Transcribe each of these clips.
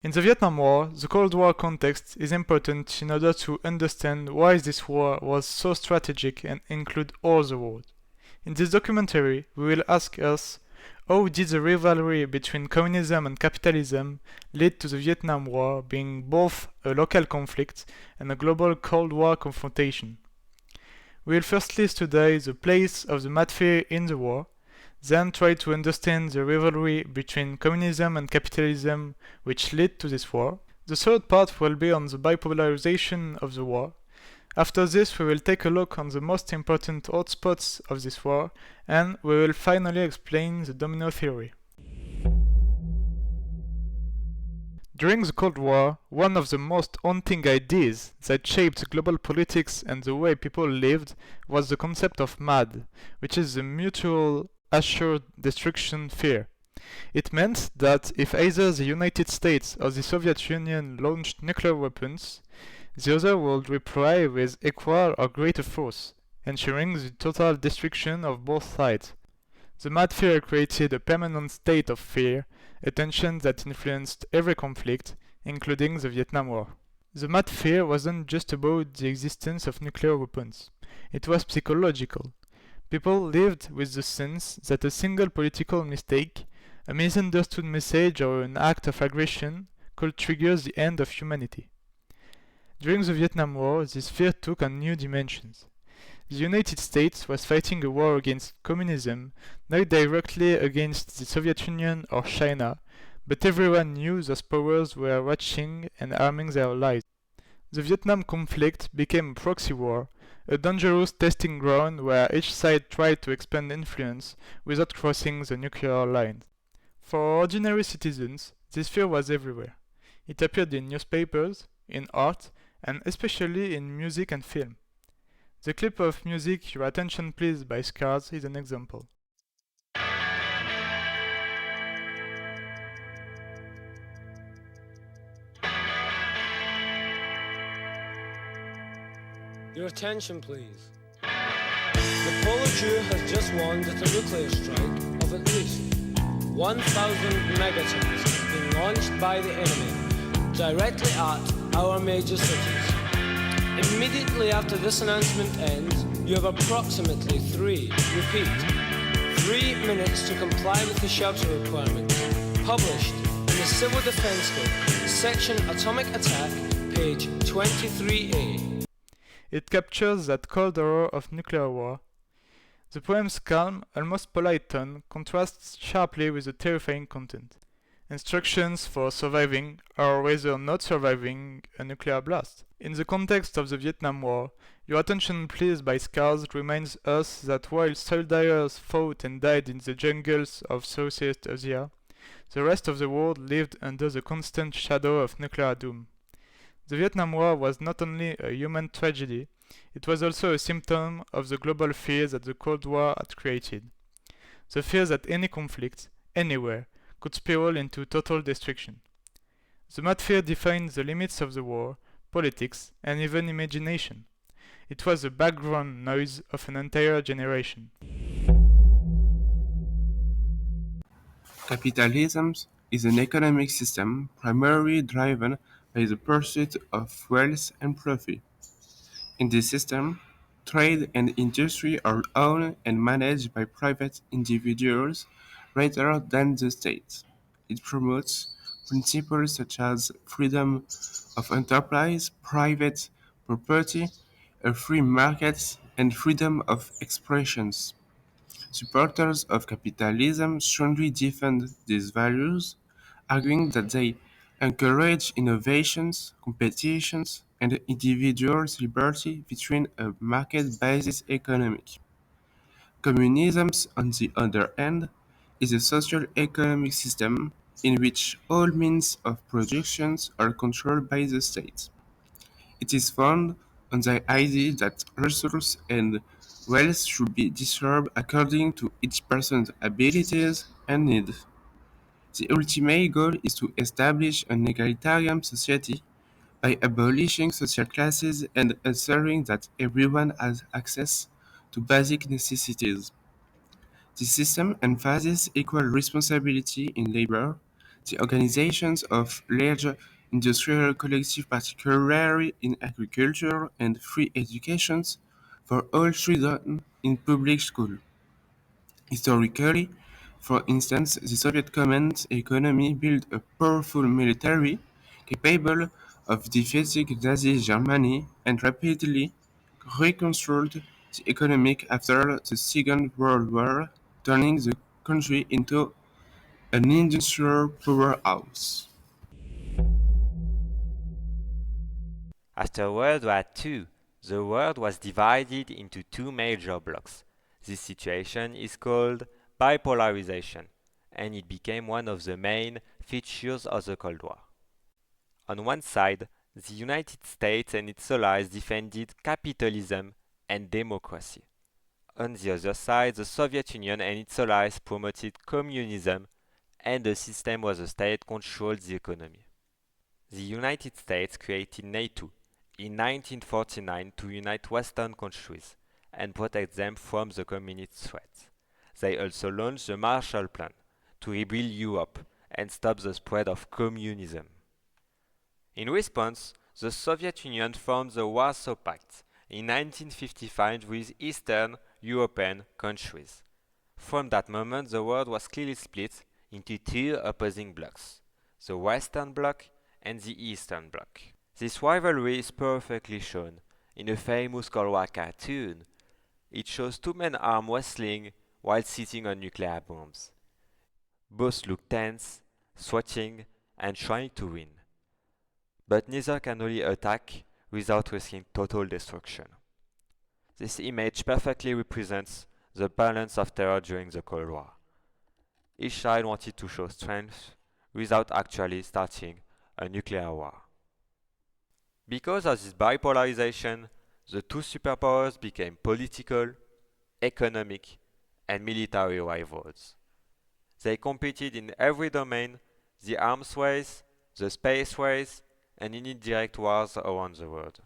In the Vietnam War, the Cold War context is important in order to understand why this war was so strategic and include all the world. In this documentary, we will ask us how did the rivalry between communism and capitalism lead to the Vietnam War being both a local conflict and a global Cold War confrontation? We will firstly study the place of the Mad Fear in the war, then try to understand the rivalry between communism and capitalism which led to this war. The third part will be on the bipolarization of the war. After this, we will take a look on the most important hotspots of this war, and we will finally explain the domino theory. During the Cold War, one of the most haunting ideas that shaped global politics and the way people lived was the concept of MAD, which is the mutual assured destruction fear. It meant that if either the United States or the Soviet Union launched nuclear weapons, the other would reply with equal or greater force, ensuring the total destruction of both sides. The Mad Fear created a permanent state of fear, a tension that influenced every conflict, including the Vietnam War. The Mad Fear wasn't just about the existence of nuclear weapons. It was psychological. People lived with the sense that a single political mistake, a misunderstood message or an act of aggression could trigger the end of humanity. During the Vietnam War, this fear took on new dimensions. The United States was fighting a war against communism, not directly against the Soviet Union or China, but everyone knew those powers were watching and arming their allies. The Vietnam conflict became a proxy war, a dangerous testing ground where each side tried to expand influence without crossing the nuclear line. For ordinary citizens, this fear was everywhere. It appeared in newspapers, in art, and especially in music and film. The clip of music Your Attention Please by Scars is an example. Your attention, please. The Polar Jew has just warned that a nuclear strike of at least 1,000 megatons is being launched by the enemy directly at our major cities. Immediately after this announcement ends, you have approximately 3 minutes to comply with the shelter requirement, published in the Civil Defense Code, section Atomic Attack, page 23A. It captures that cold horror of nuclear war. The poem's calm, almost polite tone contrasts sharply with the terrifying content. Instructions for surviving or rather not surviving a nuclear blast. In the context of the Vietnam War, Your Attention Please by Scars reminds us that while soldiers fought and died in the jungles of Southeast Asia, the rest of the world lived under the constant shadow of nuclear doom. The Vietnam War was not only a human tragedy, it was also a symptom of the global fear that the Cold War had created. The fear that any conflict, anywhere, could spiral into total destruction. The Mad Fear defined the limits of the war, politics, and even imagination. It was the background noise of an entire generation. Capitalism is an economic system primarily driven by the pursuit of wealth and profit. In this system, trade and industry are owned and managed by private individuals rather than the state. It promotes principles such as freedom of enterprise, private property, a free market, and freedom of expressions. Supporters of capitalism strongly defend these values, arguing that they encourage innovations, competitions, and individuals' liberty between a market-based economy. Communism, on the other hand, is a social-economic system in which all means of production are controlled by the state. It is founded on the idea that resources and wealth should be distributed according to each person's abilities and needs. The ultimate goal is to establish an egalitarian society by abolishing social classes and ensuring that everyone has access to basic necessities. The system emphasizes equal responsibility in labor, the organizations of large industrial collectives, particularly in agriculture, and free educations for all children in public school. Historically, for instance, the Soviet Communist economy built a powerful military capable of defeating Nazi Germany and rapidly reconstructed the economy after the Second World War, turning the country into an industrial powerhouse. After World War II, the world was divided into two major blocks. This situation is called bipolarization, and it became one of the main features of the Cold War. On one side, the United States and its allies defended capitalism and democracy. On the other side, the Soviet Union and its allies promoted communism and a system where the state controlled the economy. The United States created NATO in 1949 to unite Western countries and protect them from the communist threat. They also launched the Marshall Plan to rebuild Europe and stop the spread of communism. In response, the Soviet Union formed the Warsaw Pact in 1955 with Eastern European countries. From that moment, the world was clearly split into two opposing blocs, the Western Bloc and the Eastern Bloc. This rivalry is perfectly shown in a famous Cold War cartoon. It shows two men arm wrestling while sitting on nuclear bombs. Both look tense, sweating, and trying to win. But neither can really attack without risking total destruction. This image perfectly represents the balance of terror during the Cold War. Each side wanted to show strength without actually starting a nuclear war. Because of this bipolarization, the two superpowers became political, economic, and military rivals. They competed in every domain: the arms race, the space race, and in indirect wars around the world.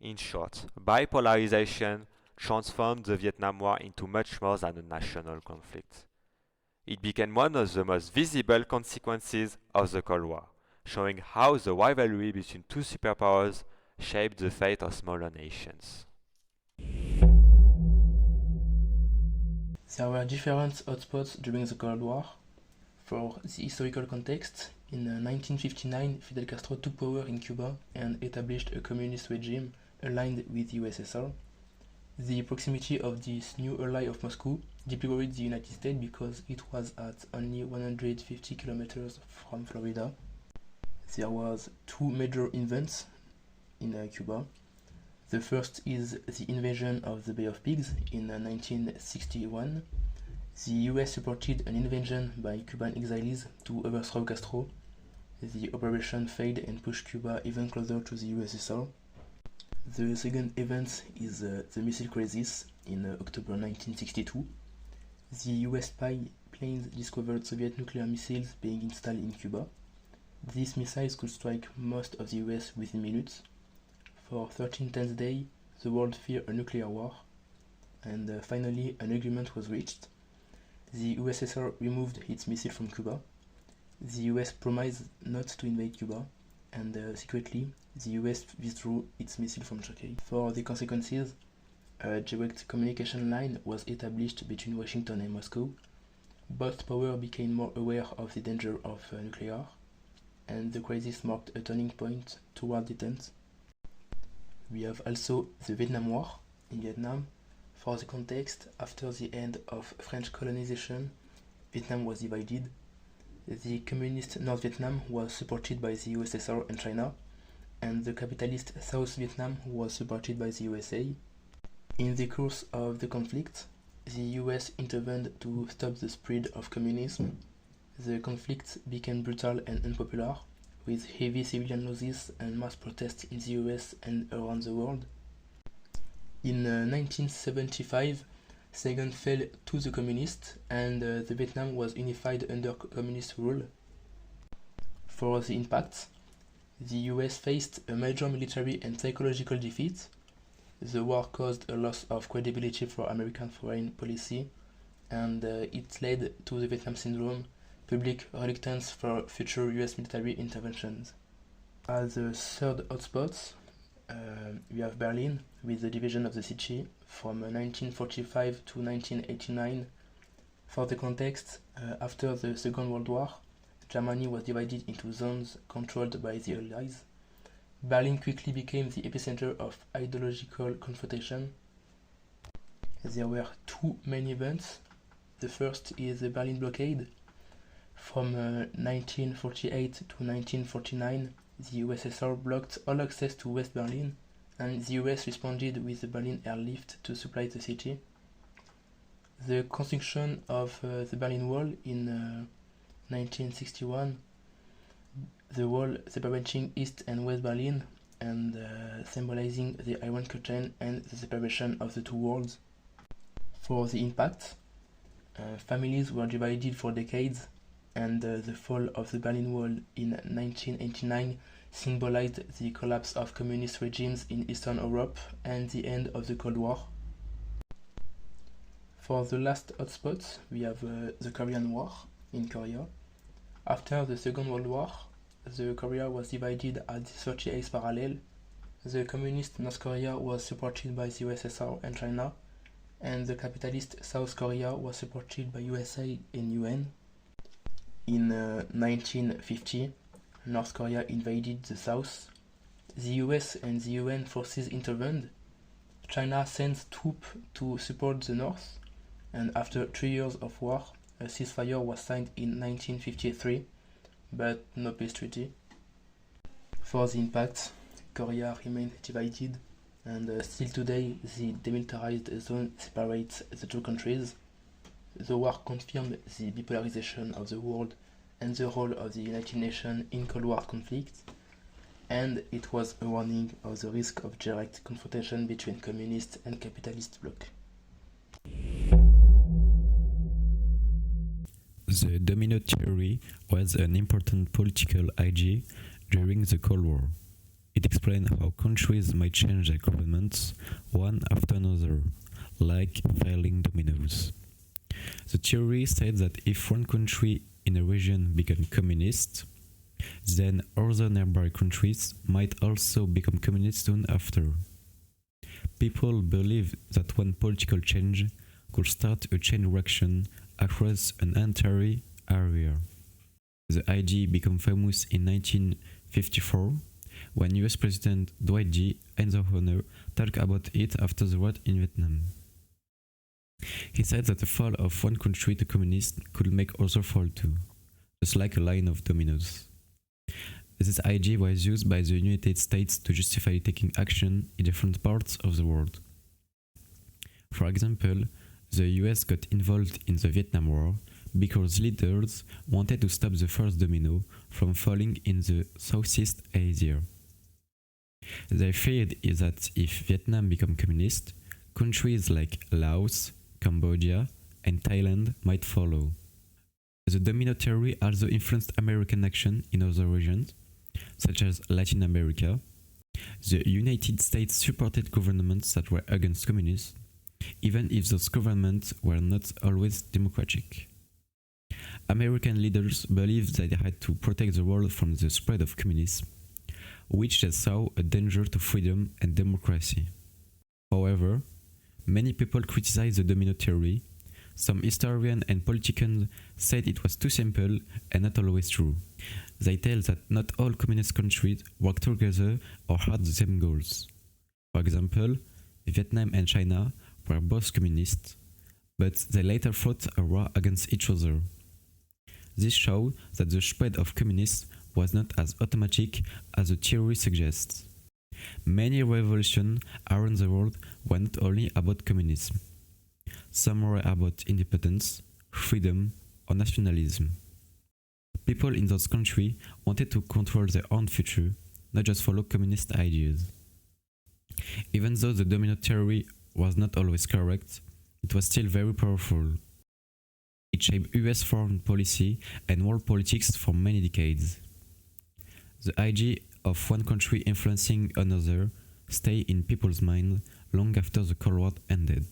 In short, bipolarization transformed the Vietnam War into much more than a national conflict. It became one of the most visible consequences of the Cold War, showing how the rivalry between two superpowers shaped the fate of smaller nations. There were different hotspots during the Cold War. For the historical context, in 1959, Fidel Castro took power in Cuba and established a communist regime aligned with the USSR. The proximity of this new ally of Moscow deeply worried the United States because it was at only 150 kilometers from Florida. There was two major events in Cuba. The first is the invasion of the Bay of Pigs in 1961. The US supported an invasion by Cuban exiles to overthrow Castro. The operation failed and pushed Cuba even closer to the USSR. The second event is the missile crisis in October 1962. The US spy planes discovered Soviet nuclear missiles being installed in Cuba. These missiles could strike most of the US within minutes. For 13 tense days, the world feared a nuclear war, and finally an agreement was reached. The USSR removed its missile from Cuba. The US promised not to invade Cuba, and secretly, the US withdrew its missile from Turkey. For the consequences, a direct communication line was established between Washington and Moscow. Both powers became more aware of the danger of nuclear, and the crisis marked a turning point toward detente. We have also the Vietnam War in Vietnam. For the context, after the end of French colonization, Vietnam was divided. The communist North Vietnam was supported by the USSR and China, and the capitalist South Vietnam was supported by the USA. In the course of the conflict, the US intervened to stop the spread of communism. The conflict became brutal and unpopular, with heavy civilian losses and mass protests in the US and around the world. In 1975, Saigon fell to the communists, and the Vietnam was unified under communist rule. For the impacts, the US faced a major military and psychological defeat. The war caused a loss of credibility for American foreign policy, and it led to the Vietnam Syndrome, public reluctance for future US military interventions. As the third hotspot, we have Berlin, with the division of the city from 1945 to 1989. For the context, after the Second World War, Germany was divided into zones controlled by the Allies. Berlin quickly became the epicenter of ideological confrontation. There were two main events. The first is the Berlin blockade. From 1948 to 1949, the USSR blocked all access to West Berlin, and the US responded with the Berlin airlift to supply the city. The construction of the Berlin Wall in 1961, the wall separating East and West Berlin and symbolizing the Iron Curtain and the separation of the two worlds. For the impact, families were divided for decades, and the fall of the Berlin Wall in 1989 symbolized the collapse of communist regimes in Eastern Europe and the end of the Cold War. For the last hotspot, we have the Korean War in Korea. After the Second World War, the Korea was divided at the 38th parallel. The communist North Korea was supported by the USSR and China, and the capitalist South Korea was supported by USA and UN. In 1950, North Korea invaded the South. The US and the UN forces intervened. China sent troops to support the North, and after 3 years of war, a ceasefire was signed in 1953, but no peace treaty. For the impact, Korea remained divided, and still today the demilitarized zone separates the two countries. The war confirmed the bipolarization of the world and the role of the United Nations in Cold War conflicts, and it was a warning of the risk of direct confrontation between communist and capitalist blocs. The domino theory was an important political idea during the Cold War. It explained how countries might change their governments one after another, like falling dominoes. The theory said that if one country in a region became communist, then other nearby countries might also become communist soon after. People believed that one political change could start a chain reaction across an entire area. The idea became famous in 1954 when US President Dwight D. Eisenhower talked about it after the war in Vietnam. He said that the fall of one country to communist could make others fall too, just like a line of dominoes. This idea was used by the United States to justify taking action in different parts of the world. For example, the US got involved in the Vietnam War because leaders wanted to stop the first domino from falling in the Southeast Asia. They feared that if Vietnam became communist, countries like Laos, Cambodia, and Thailand might follow. The domino theory also influenced American action in other regions, such as Latin America. The United States supported governments that were against communism, even if those governments were not always democratic. American leaders believed they had to protect the world from the spread of communism, which they saw a danger to freedom and democracy. However, many people criticized the domino theory. Some historians and politicians said it was too simple and not always true. They tell that not all communist countries work together or had the same goals. For example, Vietnam and China were both communist, but they later fought a war against each other. This shows that the spread of communism was not as automatic as the theory suggests. Many revolutions around the world were not only about communism. Some were about independence, freedom, or nationalism. People in those countries wanted to control their own future, not just follow communist ideas. Even though the domino theory was not always correct, it was still very powerful. It shaped US foreign policy and world politics for many decades. The idea of one country influencing another stayed in people's minds long after the Cold War ended.